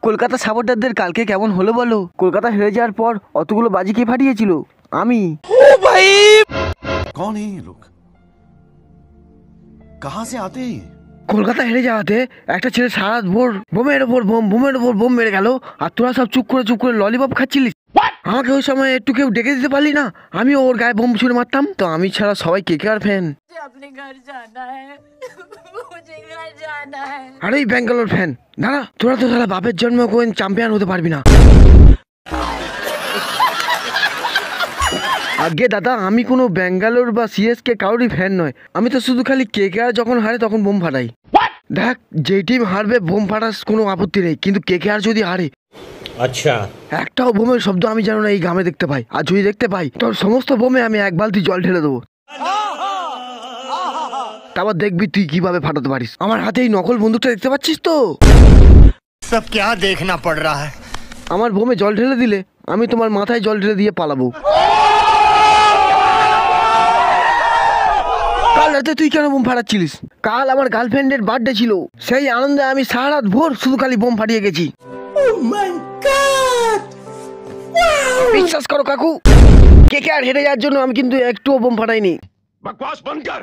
কলকাতা সাপোর্টারদের কালকে কেমন হলো বলো? কলকাতা হেরে যাওয়ার পর অতগুলো বাজি কে ফাটিয়েছিল? আমি। ও ভাই, कौन है ये लोग? कहां से आते हैं? কলকাতা হেরে যাওয়াতে একটা ছেলে সারা ভোর বোমের ওপর বোম মেরে গেল, আর তোরা সব চুপ করে ললিপপ খাচ্ছিলিস। আমাকে ওই সময় একটু কেউ ডেকে দিতে পারলি না? আমি ওর গায়ে বোম ছুড়ে মারতাম। তো আমি ছাড়া সবাই কেকেআর ফ্যান। আরে ব্যাঙ্গালোর ফ্যান। দাঁড়া, তোরা তো সারা বাপের জন্ম কোন চ্যাম্পিয়ন হতে পারবি না। আগে দাদা, আমি কোনো ব্যাঙ্গালোর বা সিএসকে কারোরই ফ্যান নয়। আমি তো শুধু খালি কেকেআর যখন হারে তখন বোম ফাটাই। দেখ, যে টিম হারবে বোম ফাটাস কোনো আপত্তি নেই, কিন্তু কেকেআর যদি হারে, আচ্ছা, একটাও বোমের শব্দ আমি যেন না এই গ্রামে দেখতে পাই। আর যদি দেখতে পাই, তোর সমস্ত বোমে আমি এক বালতি জল ঢেলে দেবো। তারপর দেখবি তুই কিভাবে ফাটাতে পারিস। আমার হাতে এই নকল বন্দুকটা দেখতে পাচ্ছিস তো? সব क्या देखना पड़ रहा है? আমার বোমে জল ঢেলে দিলে আমি তোমার মাথায় জল ঢেলে দিয়ে পালাবো। কাল রাতে তুই কেন বোম ফাটাচ্ছিলিস? কাল আমার গার্লফ্রেন্ডের বার্থডে ছিল, সেই আনন্দে আমি সারা রাত ভোর শুধু খালি বোম ফাটিয়ে গেছি। বিশ্বাস করো কাকু, কেকেআর হেরে যাওয়ার জন্য আমি কিন্তু একটুও বোম ফাটাইনি। बकवास बंद कर।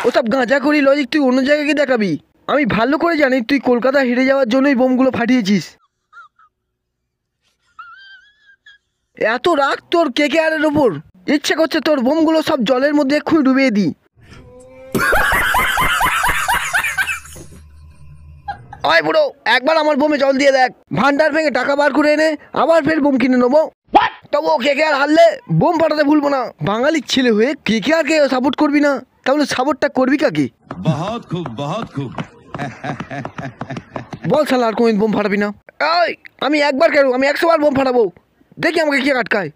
ওসব গাঁজা করি লজিক তুই অন্য জায়গায় গিয়ে দেখাবি। আমি ভালো করে জানি তুই কলকাতা হেরে যাওয়ার জন্যই বোমগুলো ফাটিয়েছিস। এত রাগ তোর কেকেআরের ওপর, ইচ্ছে করছে তোর বোমগুলো সব জলের মধ্যে এক্ষুনি ডুবিয়ে দিই। ওই বুড়ো, একবার আমার বোমে জল দিয়ে দেখ। ভান্ডার ভেঙে টাকা বার করে এনে আবার ফের বোম কিনে নেবো। তবুও কেকেআর হারলে বোম ফাটাতে ভুলবো না। বাঙালির ছেলে হয়ে কেকেআরকে সাপোর্ট করবি না, তাহলে সাপোর্টটা করবি কাকে? बहुत खूब, बहुत खूब। বল শালা, আর কোনদিন বোম ফাটাবি না? এই, আমি একবার কেন, আমি 100 বার বোম ফাটাবো। দেখি আমাকে কে আটকায়।